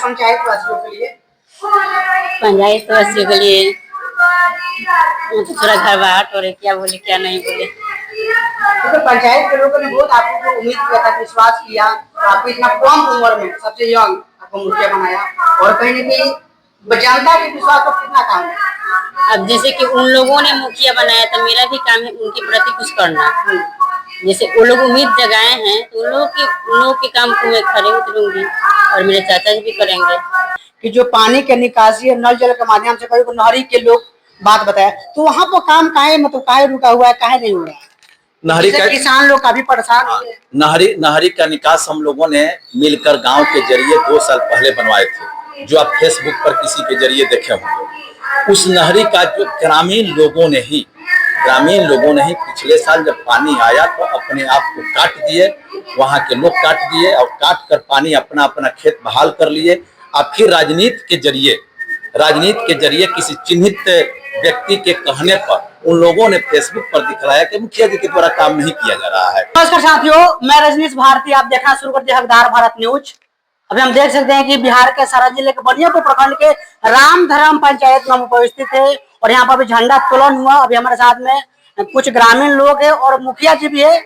पंचायत वासियों के लिए थोड़ा घबराहट हो रही, क्या बोले क्या नहीं बोले। तो पंचायत के लोगों ने बहुत आपको उम्मीद किया था, विश्वास किया, आपको इतना कम उम्र में सबसे यंग आपको मुखिया बनाया और कहीं न कहीं जनता के विश्वास पर कितना काम है। अब जैसे कि उन लोगों ने मुखिया बनाया तो मेरा भी काम है उनके प्रति कुछ करना। जैसे वो लोग उम्मीद जगाए हैं तो उन लोगों के काम को मैं खड़े उतरूंगी और मेरे चाचा जी भी करेंगे। कि जो पानी के निकासी है नल जल के माध्यम से, कभी नहरी के लोग बात बताया तो वहाँ पर काम काहे मतलब काहे रुका हुआ है, काहे नहीं हो रहा है? नहरी का किसान लोग काफी परेशान है। नहरी का निकास हम लोगों ने मिलकर गांव के जरिए 2 साल पहले बनवाए थे, जो आप फेसबुक पर किसी के जरिए देखे होंगे। उस नहरी का जो ग्रामीण लोगों ने ही पिछले साल जब पानी आया तो अपने आप को काट दिए, वहां के लोग काट दिए और काट कर पानी अपना अपना खेत बहाल कर लिए। अब फिर राजनीति के जरिए किसी चिन्हित व्यक्ति के कहने पर उन लोगों ने फेसबुक पर दिखलाया कि मुखिया जी के द्वारा काम नहीं किया जा रहा है। नमस्कार साथियों, मैं रजनीश भारती, आप देखना शुरू कर दिया हकदार भारत न्यूज। अभी हम देख सकते हैं कि बिहार के सारा जिले के बनियापुर प्रखंड के रामधरम पंचायत में हम उपस्थित है और यहाँ पर भी झंडा तोलन हुआ। अभी हमारे साथ में कुछ ग्रामीण लोग हैं और मुखिया जी भी है,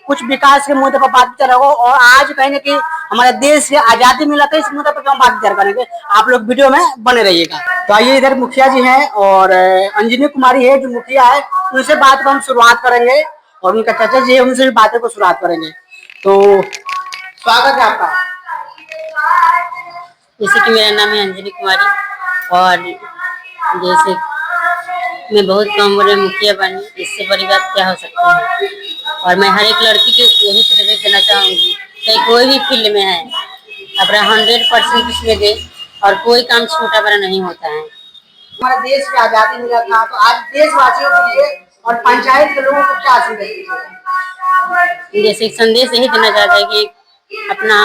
कुछ विकास के मुद्दे पर बात कर रहे हो और आज कहीं ना कहीं हमारे देश से आजादी मिला था, इस मुद्दे पर हम बात करेंगे। आप लोग वीडियो में बने रहिएगा। तो आइए, इधर मुखिया जी हैं और अंजनी कुमारी है जो मुखिया है, उनसे बात को हम शुरुआत करेंगे और उनका चाचा जी है, उनसे भी बातें को शुरुआत करेंगे। तो स्वागत है आपका। जैसे कि मेरा नाम है अंजनी कुमारी और जैसे मैं बहुत कम उम्र में मुखिया बनी, इससे बड़ी बात क्या हो सकती है। और मैं हर एक लड़की को यही प्रेरित देना चाहूंगी, चाहे कोई भी फील्ड में है, अपना 100% इसमें दे और कोई काम छोटा बड़ा नहीं होता है। हमारे देश की आजादी मिला था तो आज देशवासियों के लिए और पंचायत के लोगों को क्या संदेश दीजिएगा? जैसे संदेश यही देना चाहता है कि अपना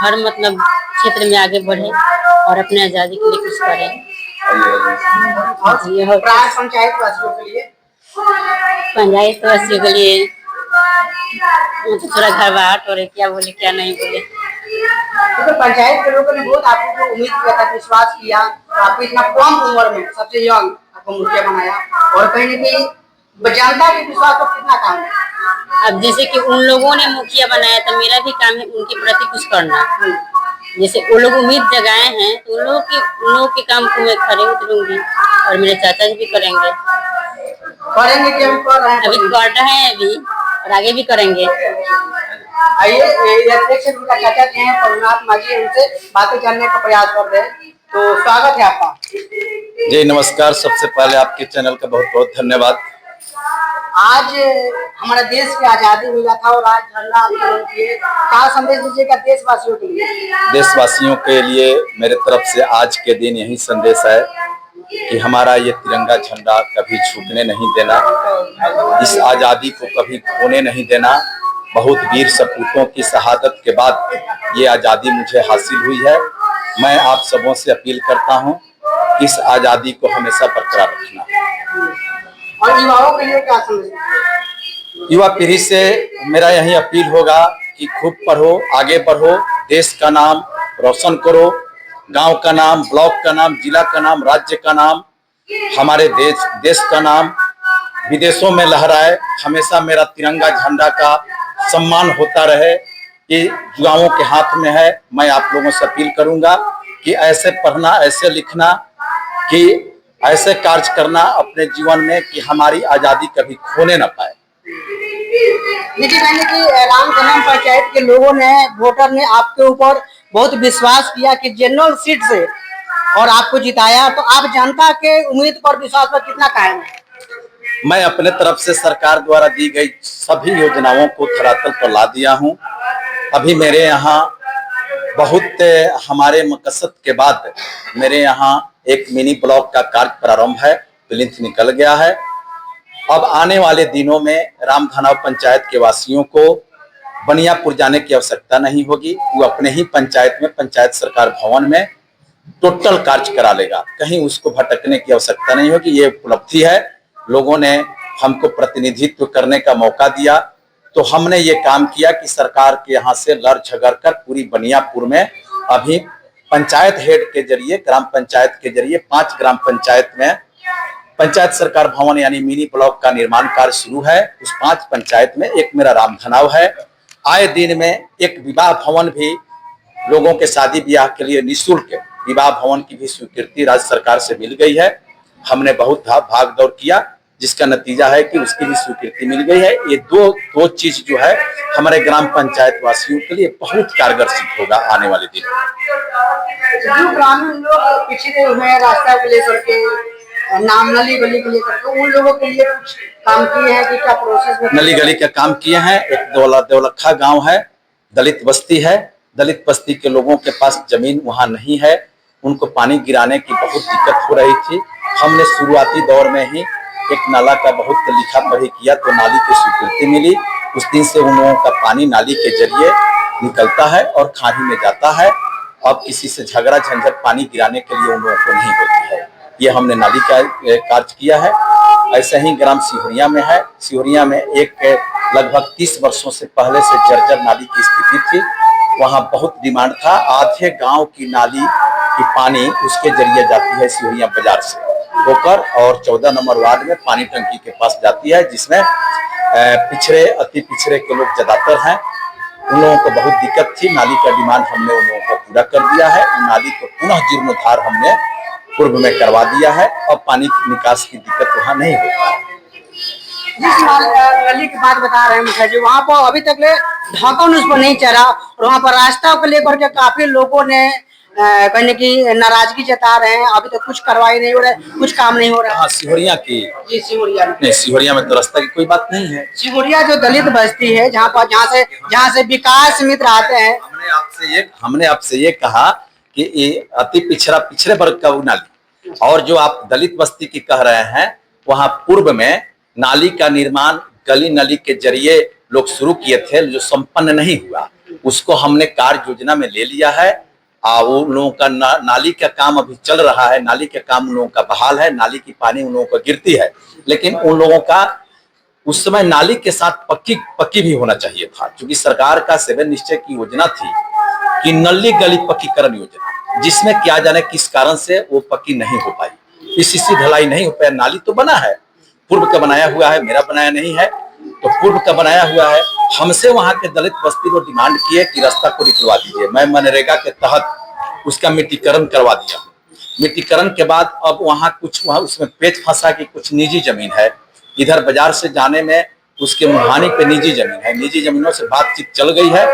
हर मतलब क्षेत्र में आगे बढ़े और अपने आजादी के लिए कुछ करे। पंचायत वासियों के लिए थोड़ा घबराहट हो रही, क्या बोले क्या नहीं बोले। तो पंचायत के लोगों ने बहुत आपको उम्मीद किया था, विश्वास किया, आपको इतना कम उम्र में सबसे यंग आपको मुखिया बनाया और कहीं न कहीं जनता के विश्वास पर कितना काम है। अब जैसे कि उन लोगों ने मुखिया बनाया तो मेरा भी काम है उनके प्रति कुछ करना। जैसे वो लोग उम्मीद जगाए हैं तो उन लोगों के काम को मैं खड़े उतरूंगी और मेरे चाचा जी भी करेंगे कि हम कर रहे हैं, अभी कर रहे हैं अभी और आगे भी करेंगे। आइए, उनका चाचा जी हैं परुनाथ माझी, उनसे बातें जानने का प्रयास कर रहे हैं। तो स्वागत है आपका। जी नमस्कार, सबसे पहले आपके चैनल का बहुत बहुत धन्यवाद। आज हमारे देश की आजादी मिला था और आज झंडा आंदोलन किए, क्या संदेश दीजिएगा देशवासियों के लिए? देशवासियों के लिए मेरे तरफ से आज के दिन यही संदेश है कि हमारा ये तिरंगा झंडा कभी छूटने नहीं देना, इस आजादी को कभी खोने नहीं देना। बहुत वीर सपूतों की शहादत के बाद ये आजादी मुझे हासिल हुई है। मैं आप सबों से अपील करता हूँ इस आजादी को हमेशा बरकरार रखना। और युवाओं के लिए क्या संदेश? युवा पीढ़ी से मेरा यही अपील होगा कि खूब पढ़ो, आगे बढ़ो, देश का नाम रोशन करो, गांव का नाम, ब्लॉक का नाम, जिला का नाम, राज्य का नाम, हमारे देश का नाम विदेशों में लहराए। हमेशा मेरा तिरंगा झंडा का सम्मान होता रहे, ये युवाओं के हाथ में है। मैं आप लोगों से अपील करूंगा कि ऐसे पढ़ना, ऐसे लिखना, कि ऐसे कार्य करना अपने जीवन में कि हमारी आजादी कभी खोने न पाए। देखिए कि रामधरम पंचायत के लोगों ने, वोटर ने आपके ऊपर बहुत विश्वास किया कि जनरल सीट से और आपको जिताया, तो आप जनता के उम्मीद पर, विश्वास पर कितना कायम है? मैं अपने तरफ से सरकार द्वारा दी गई सभी योजनाओं को धरातल पर ला दिया हूं। अभी मेरे यहाँ बहुत हमारे मकसद के बाद मेरे यहाँ एक मिनी ब्लॉक का कार्य प्रारंभ है, प्लिंथ निकल गया है। अब आने वाले दिनों में रामधरम पंचायत के वासियों को बनियापुर जाने की आवश्यकता नहीं होगी, वो अपने ही पंचायत में, पंचायत सरकार भवन में टोटल कार्य करा लेगा, कहीं उसको भटकने की आवश्यकता नहीं होगी। ये उपलब्धि है, लोगों ने हमको प्रतिनिधित्व करने का मौका दिया तो हमने ये काम किया कि सरकार के यहाँ से लड़ झगड़ कर पूरी बनियापुर में अभी पंचायत हेड के जरिए, ग्राम पंचायत के जरिए 5 ग्राम पंचायत में पंचायत सरकार भवन यानी मिनी ब्लॉक का निर्माण कार्य शुरू है। उस 5 पंचायत में एक मेरा रामधनाव है। आए दिन में एक विवाह भवन भी, लोगों के शादी ब्याह के लिए निःशुल्क विवाह भवन की भी स्वीकृति राज्य सरकार से मिल गई है। हमने बहुत भाग दौड़ किया, जिसका नतीजा है कि उसकी भी स्वीकृति मिल गई है। ये दो चीज जो है हमारे ग्राम पंचायत वासियों के लिए बहुत कारगर सिद्ध होगा आने वाले दिन। जो ग्रामीण लोग पिछड़े हुए हैं रास्ता को लेकर के, नाम नली गली को लेकर के, उन लोगों के लिए कुछ काम किए हैं कि क्या प्रोसेस में? नली गली का काम किए हैं। एक दौलखा गांव है, दलित बस्ती है। दलित बस्ती के लोगों के पास जमीन वहां नहीं है, उनको पानी गिराने की बहुत दिक्कत हो रही थी। हमने शुरुआती दौर में ही एक नाला का बहुत लिखा पढ़ी किया तो नाली की स्वीकृति मिली। उस दिन से उन लोगों का पानी नाली के जरिए निकलता है और खाड़ी में जाता है। अब किसी से झगड़ा झंझट पानी गिराने के लिए उन लोगों को नहीं होती है। ये हमने नाली का कार्य किया है। ऐसे ही ग्राम सिहुरिया में है। सिहुरिया में एक लगभग 30 वर्षों से पहले से जर्जर नाली की स्थिति थी। वहां बहुत डिमांड था। आधे गांव की नाली की पानी उसके जरिए जाती है सिहुरिया बाजार से होकर और 14 नंबर वार्ड में पानी टंकी के पास जाती है, जिसमें अति पिछड़े के लोग ज्यादातर हैं। उन लोगों को बहुत दिक्कत थी। नाली का डिमांड हमने उन लोगों को पूरा कर दिया है। नाली को पुनः जीर्णोद्धार हमने पूर्व में करवा दिया है। अब पानी की निकास की दिक्कत वहाँ नहीं होता है। जिस नली की बात बता रहे हैं मुखिया जी, वहाँ पर अभी तक ढांकन उस पर नहीं चढ़ा और वहाँ पर रास्ता को लेकर के काफी लोगों ने कहने की नाराजगी जता रहे हैं। अभी तक कुछ कार्रवाई नहीं हो रहा है, कुछ काम नहीं हो रहा है। सिहुरिया की? जी सिहुरिया नहीं, सिहुरिया में तो रास्ता की कोई बात नहीं है। सिहुरिया जो दलित बस्ती है, जहाँ से विकास मित्र आते हैं। हमने आपसे ये कहा कि ये अति पिछड़े वर्ग का नाली, और जो आप दलित बस्ती की कह रहे हैं, वहाँ पूर्व में नाली का निर्माण गली नली के जरिए लोग शुरू किए थे, जो संपन्न नहीं हुआ। उसको हमने कार्य योजना में ले लिया है। उन लोगों का नाली का काम अभी चल रहा है। नाली का काम उन लोगों का बहाल है। नाली की पानी उन लोगों को गिरती है, लेकिन उन लोगों का उस समय नाली के साथ पक्की भी होना चाहिए था, क्योंकि सरकार का 7 निश्चय की योजना थी कि नली गली पक्कीकरण योजना, जिसमें क्या जाने किस कारण से वो पक्की नहीं हो पाई। इसी ढलाई नहीं हो पाया। नाली तो बना है, पूर्व का बनाया हुआ है, मेरा बनाया नहीं है, तो पूर्व का बनाया हुआ है। हमसे वहां के दलित बस्ती को डिमांड किए कि रास्ता को निकलवा दीजिए। मैं मनरेगा के तहत उसका मिट्टीकरण करवा दिया। मिट्टीकरण के बाद अब वहां उसमें पेच फंसा कि कुछ निजी जमीन है। इधर बाजार से जाने में उसके मुहानी पे निजी जमीन है। निजी जमीनों से बातचीत चल गई है,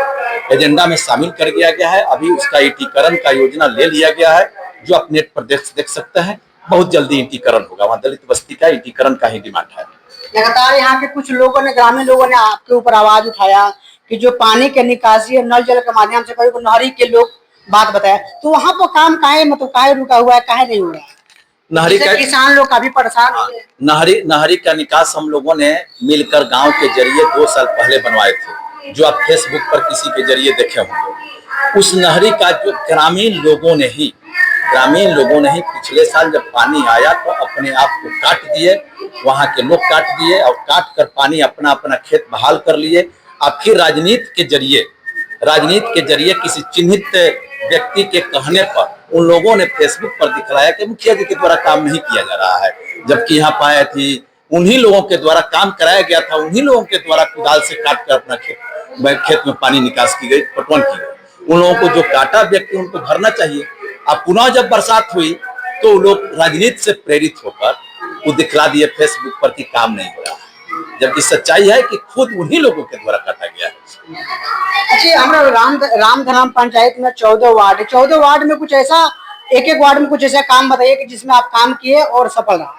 एजेंडा में शामिल कर दिया गया है। अभी उसका ईटीकरण का योजना ले लिया गया है, जो आप नेट पर देख सकते हैं। बहुत जल्दी ईटीकरण होगा। वहाँ दलित बस्ती का ईटीकरण का ही डिमांड है। लगातार यहाँ के कुछ लोगों ने, ग्रामीण लोगों ने आपके ऊपर आवाज उठाया कि जो पानी के निकासी है नल जल के माध्यम से, कभी नहरी के लोग बात बताया, तो वहाँ पर काम काहे रुका हुआ है, काहे नहीं हो रहा है? नहरी का किसान लोग काफी परेशान है। नहरी का निकास हम लोगों ने मिलकर गांव के जरिए 2 साल पहले बनवाए थे, जो आप फेसबुक पर किसी के जरिए देखे होंगे। उस नहरी का जो ग्रामीण लोगों ने ही पिछले साल जब पानी आया तो अपने आप को काट दिए। वहां के लोग काट दिए और काट कर पानी अपना खेत बहाल कर लिए। अब फिर राजनीति के जरिए किसी चिन्हित व्यक्ति के कहने पर उन लोगों ने फेसबुक पर दिखलाया कि मुखिया जी के द्वारा काम नहीं किया जा रहा है, जबकि यहाँ पाया थी उन्हीं लोगों के द्वारा काम कराया गया था। उन्हीं लोगों के द्वारा कुदाल से काट कर अपना खेत में पानी निकास की गई, पटवन की गई। उन लोगों को जो काटा व्यक्ति उनको भरना चाहिए। अब पुनः जब बरसात हुई तो लोग राजनीति से प्रेरित होकर वो दिखला दिए फेसबुक पर कि काम नहीं हो रहा है, जबकि सच्चाई है कि खुद उन्हीं लोगों के द्वारा काटा गया है। अच्छा, हमारा रामधराम पंचायत में 14 वार्ड है। 14 वार्ड में कुछ ऐसा, एक वार्ड में कुछ ऐसा काम बताइए कि जिसमें आप काम किए और सफल रहा।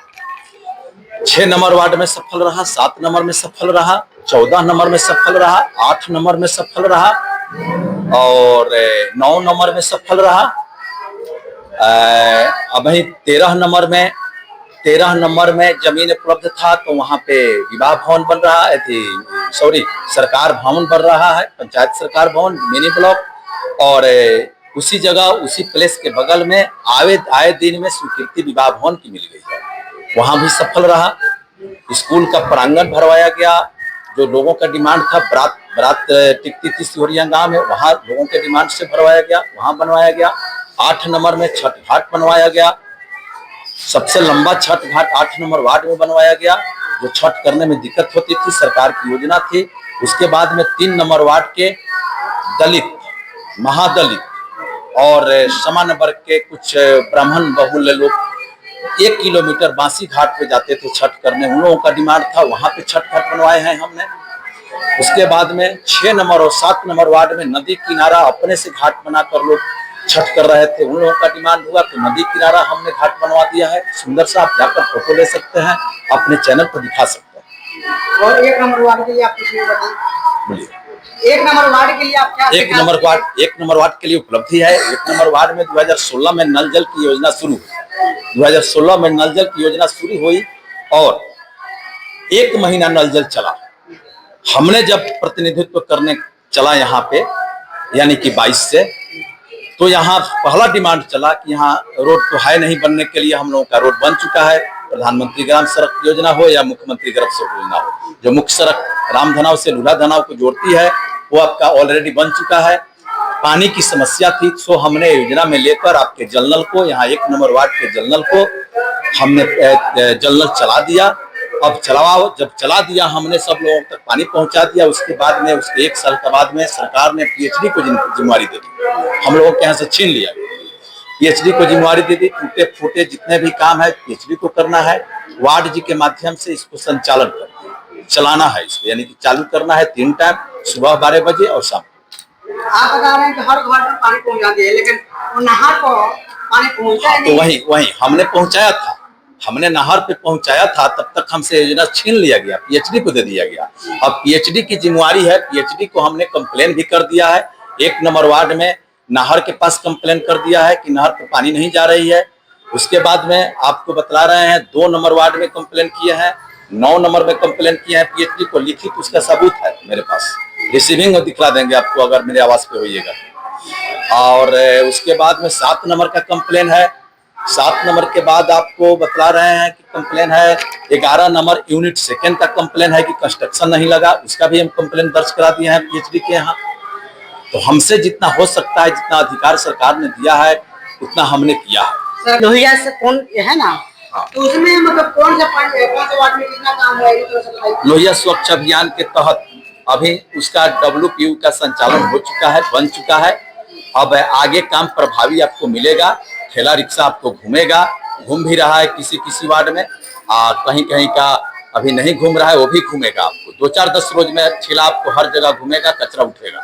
6 नंबर वार्ड में सफल रहा, 7 नंबर में सफल रहा, 14 नंबर में सफल रहा, 8 नंबर में सफल रहा और 9 नंबर में सफल रहा। अभी 13 नंबर में जमीन उपलब्ध था तो वहां पे विवाह भवन बन रहा है, सरकार भवन बन रहा है, पंचायत सरकार भवन मिनी ब्लॉक। और उसी जगह उसी प्लेस के बगल में आए दिन में स्वीकृति विवाह भवन की मिल गई है, वहां भी सफल रहा। स्कूल का प्रांगण भरवाया गया, जो लोगों का डिमांड था। बरात टिकती थी सिहुरिया गांव में, वहां लोगों के डिमांड से भरवाया गया, वहां बनवाया गया। 8 नंबर में छठ घाट बनवाया गया। सबसे लंबा छठ घाट 8 नंबर वार्ड में बनवाया गया। जो छठ करने में दिक्कत होती थी, सरकार की योजना थी। उसके बाद में 3 नंबर वार्ड के दलित, महादलित और सामान्य वर्ग के कुछ ब्राह्मण बहुल लोग 1 किलोमीटर बांसी घाट पे जाते थे छठ करने। उन लोगों का डिमांड था, वहां पे छठ घाट बनवाए हैं हमने। उसके बाद में 6 नंबर और 7 नंबर वार्ड में नदी किनारा अपने से घाट बनाकर लोग छठ कर रहे थे। उन लोगों का डिमांड हुआ तो नदी किनारा हमने घाट बनवा दिया है। सुंदर सा आप जाकर फोटो ले सकते हैं, अपने चैनल पर दिखा सकते हैं। और 1 नंबर वार्ड के लिए आप कुछ बताइए। बोलिए। 1 नंबर वार्ड के लिए आप क्या 1 नंबर वार्ड के लिए उपलब्धि है। 1 नंबर वार्ड में 2016 में नल जल की योजना शुरू हुई। 2016 में नल जल की योजना शुरू हुई और 1 महीना नल जल चला। हमने जब प्रतिनिधित्व करने चला यहाँ पे, यानी कि 22 से, तो यहाँ पहला डिमांड चला कि यहाँ रोड तो है नहीं बनने के लिए, हम लोगों का रोड बन चुका है। प्रधानमंत्री ग्राम सड़क योजना हो या मुख्यमंत्री ग्राम सड़क योजना हो, जो मुख्य सड़क रामधनाव से लूला धनाव को जोड़ती है वो आपका ऑलरेडी बन चुका है। पानी की समस्या थी, सो हमने योजना में लेकर आपके जल नल को, यहाँ 1 नंबर वार्ड के जल नल को हमने जल नल चला दिया। अब जब चला दिया हमने, सब लोगों तक पानी पहुंचा दिया। उसके बाद में, उसके 1 साल के बाद में सरकार ने पीएचडी को जिम्मेवारी दे दी। हम लोगों के यहाँ से छीन लिया। पीएचडी को जिम्मेवारी दे दी। टूटे फूटे जितने भी काम है पीएचडी को करना है। वार्ड जी के माध्यम से इसको संचालन करना, चलाना है इसको, यानी कि चालू करना है 3 टाइम, सुबह 12 बजे और शाम। आप बता रहे हैं कि हर घर में पानी पहुंचा दिया, लेकिन वो नहर को पानी पहुंचा तो वही हमने पहुंचाया था। हमने नहर पे पहुंचाया था, तब तक हमसे योजना छीन लिया गया, पीएचडी को दे दिया गया। अब पीएचडी की जिम्मेवारी है। पीएचडी को हमने कंप्लेन भी कर दिया है। 1 नंबर वार्ड में नहर के पास कंप्लेन कर दिया है कि नहर पे पानी नहीं जा रही है। उसके बाद में आपको बतला रहे हैं 2 नंबर वार्ड में कंप्लेन किए हैं, 9 नंबर में कंप्लेन किए हैं। पीएचडी को लिखित उसका सबूत है मेरे पास, रिसीविंग दिखला देंगे आपको अगर मेरे आवाज पे होइएगा। और उसके बाद में 7 नंबर का कंप्लेन है। 7 नंबर के बाद आपको बतला रहे हैं कि कंप्लेन है 11 नंबर यूनिट सेकंड का कंप्लेन है कि कंस्ट्रक्शन नहीं लगा, उसका भी हम कंप्लेन दर्ज करा दिए हैं पीएचडी के यहाँ। तो हमसे जितना हो सकता है, जितना अधिकार सरकार ने दिया है, उतना हमने किया है। सर लोहिया से कौन है ना, तो उसमें मतलब कौन से वार्ड में कितना काम हुआ है, तो बताइए। लोहिया स्वच्छ अभियान के तहत अभी उसका WPU का संचालन हो चुका है, बन चुका है। अब आगे काम प्रभावी आपको मिलेगा। ठेला रिक्शा आपको घूमेगा, घूम भी रहा है किसी वार्ड में, और कहीं कहीं का अभी नहीं घूम रहा है, वो भी घूमेगा आपको। 2-4-10 रोज में ठेला आपको हर जगह घूमेगा, कचरा उठेगा।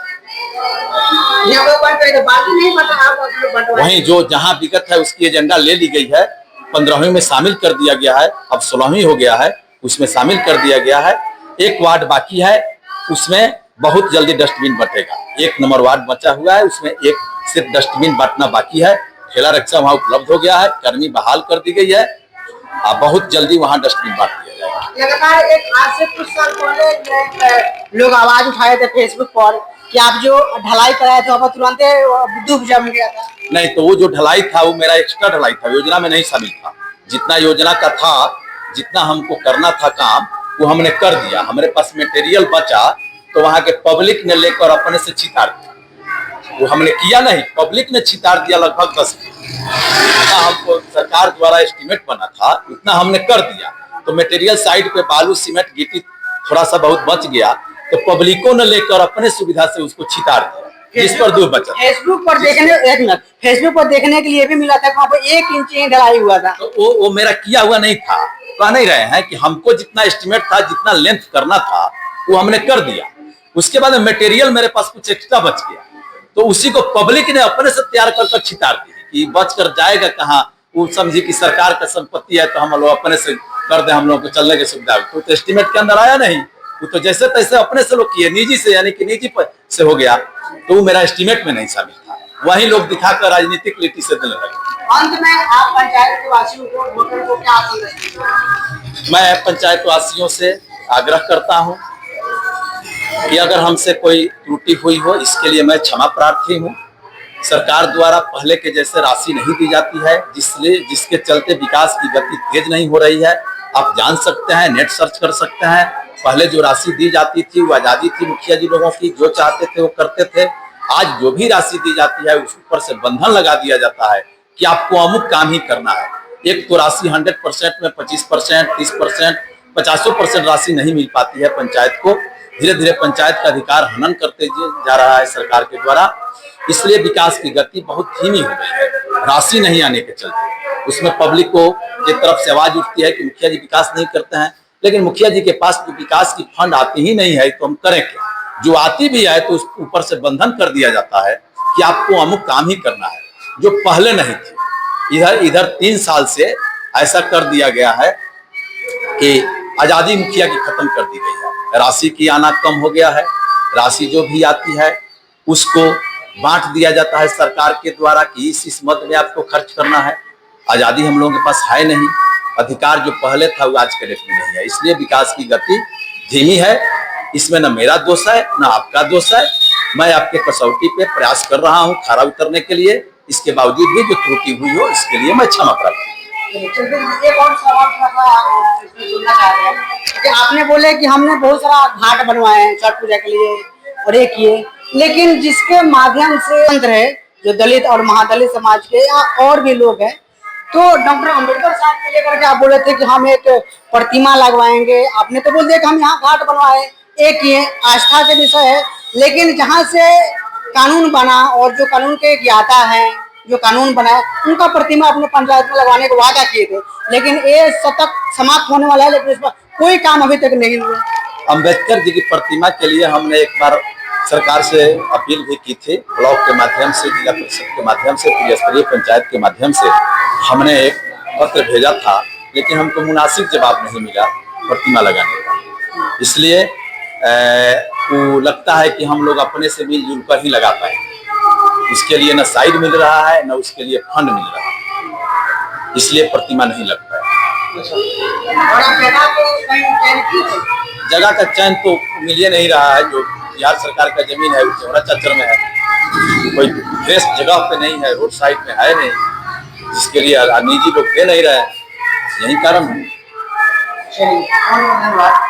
वहीं जो जहां विगत है उसकी एजेंडा ले ली गई है, 15वीं में शामिल कर दिया गया है, अब 16वीं हो गया है, उसमें शामिल कर दिया गया है। 1 वार्ड बाकी है, उसमें बहुत जल्दी डस्टबिन बटेगा। 1 नंबर वार्ड बचा हुआ है, उसमें एक सिर्फ डस्टबिन बांटना बाकी है। ठेला रिक्शा वहाँ उपलब्ध हो गया है, कर्मी बहाल कर दी गई है, बहुत जल्दी वहाँ डस्टबिन बांट दिया जाएगा। लगातार आज से कुछ साल पहले लोग आवाज उठाए थे फेसबुक पर कि आप जो ढलाई कराए थे वहाँ तुरंत डूब जम गया था। नहीं, तो वो जो ढलाई था वो मेरा एक्स्ट्रा ढलाई था, योजना में नहीं शामिल था। जितना योजना का था, जितना हमको करना था काम, वो हमने कर दिया। हमारे पास मटेरियल बचा तो वहाँ के पब्लिक ने लेकर अपने से छितार दिया। वो हमने किया नहीं, पब्लिक ने छितार दिया। लगभग 10 जितना हमको सरकार द्वारा एस्टिमेट बना था उतना हमने कर दिया। तो मटेरियल साइड पे बालू सीमेंट गिट्टी थोड़ा सा बहुत बच गया, तो पब्लिकों ने लेकर अपने सुविधा से उसको छितार दिया, जिस पर 2 बचा। फेसबुक पर देखने के लिए भी मिला था, वहाँ पर 1 इंच ही ढलाई हुआ था। तो वो मेरा किया हुआ नहीं था। कह नहीं रहे हैं कि हमको जितना एस्टिमेट था, जितना लेंथ करना था, वो हमने कर दिया। उसके बाद मटेरियल मेरे पास कुछ एक्स्ट्रा बच गया, तो उसी को पब्लिक ने अपने से तैयार कर छितार दी कि बच कर जाएगा कहाँ। वो समझी कि सरकार का संपत्ति है तो हम लोग अपने से कर दे, हम लोग को चलने की सुविधा। तो एस्टिमेट के अंदर आया नहीं, वो तो जैसे तैसे अपने से लोग किए, निजी से, यानी कि निजी से हो गया। तो वो मेरा एस्टिमेट में नहीं शामिल था। वही लोग दिखाकर राजनीतिक लिट्टी से देने लगे। अंत में आप पंचायत के वासियों को, वोटर को क्या संदेश? मैं पंचायत वासियों से आग्रह करता हूं कि अगर हमसे कोई त्रुटि हुई हो, इसके लिए मैं क्षमा प्रार्थी हूं। सरकार द्वारा पहले के जैसे राशि नहीं दी जाती है, जिसके चलते विकास की गति तेज नहीं हो रही है। आप जान सकते हैं, नेट सर्च कर सकते हैं, पहले जो राशि दी जाती थी वो आजादी थी मुखिया जी लोगों की, जो चाहते थे वो करते थे। आज जो भी राशि दी जाती है उस ऊपर से बंधन लगा दिया जाता है कि आपको अमुक काम ही करना है। एक तो राशि 100% में 25%, 30%, 50% राशि नहीं मिल पाती है पंचायत को। धीरे धीरे पंचायत का अधिकार हनन करते जा रहा है सरकार के द्वारा, इसलिए विकास की गति बहुत धीमी हो गई है राशि नहीं आने के चलते। उसमें पब्लिक को की तरफ से आवाज उठती है कि मुखिया जी विकास नहीं करते हैं, लेकिन मुखिया जी के पास जो विकास की फंड आती ही नहीं है तो हम करें क्या? जो आती भी है तो उस ऊपर से बंधन कर दिया जाता है कि आपको अमुक काम ही करना है, जो पहले नहीं थी। इधर 3 साल से ऐसा कर दिया गया है कि आजादी मुखिया की खत्म कर दी गई है। राशि की आना कम हो गया है, राशि जो भी आती है उसको बांट दिया जाता है सरकार के द्वारा कि इस मद में आपको खर्च करना है। आजादी हम लोगों के पास है नहीं, अधिकार जो पहले था वो आज के डेट में नहीं है, इसलिए विकास की गति धीमी है। इसमें न मेरा दोष है न आपका दोष है। मैं आपके कसौटी पे प्रयास कर रहा हूँ खरा उतरने के लिए, इसके बावजूद भी जो त्रुटि हुई हो इसके लिए मैं क्षमा प्रार्थी। एक और सवाल सुनना चाह रहे हैं कि आपने बोले कि हमने बहुत सारा घाट बनवाए हैं छठ पूजा के लिए और ये किए, लेकिन जिसके माध्यम से तंत्र है जो दलित और महादलित समाज के या और भी लोग हैं, तो डॉक्टर अम्बेडकर साहब को लेकर के आप बोले थे कि हम एक प्रतिमा लगवाएंगे। आपने तो बोल दिया कि हम यहाँ घाट बनवाए, एक ये आस्था के विषय है, लेकिन जहाँ से कानून बना और जो कानून के ज्ञाता है जो कानून बनाए उनका प्रतिमा अपने पंचायत में लगवाने का वादा किए थे, लेकिन ये शतक समाप्त होने वाला है, लेकिन इस पर कोई काम अभी तक नहीं हुआ। अम्बेडकर जी की प्रतिमा के लिए हमने एक बार सरकार से अपील भी की थी, ब्लॉक के माध्यम से, जिला परिषद के माध्यम से, त्रिस्तरीय पंचायत के माध्यम से हमने एक पत्र भेजा था, लेकिन हमको मुनासिब जवाब नहीं मिला प्रतिमा लगाने का। इसलिए वो लगता है कि हम लोग अपने से मिलजुल कर ही लगा पाए, इसके लिए न साइड मिल रहा है न उसके लिए फंड मिल रहा है, इसलिए प्रतिमा नहीं लग पाया। जगह का चयन तो मिल नहीं रहा है, जो बिहार सरकार का जमीन है वो चौरा चच्चर में है, कोई फ्रेश जगह पे नहीं है, रोड साइड में है नहीं, जिसके लिए निजी लोग दे नहीं रहे हैं, यही कारण है। धन्यवाद।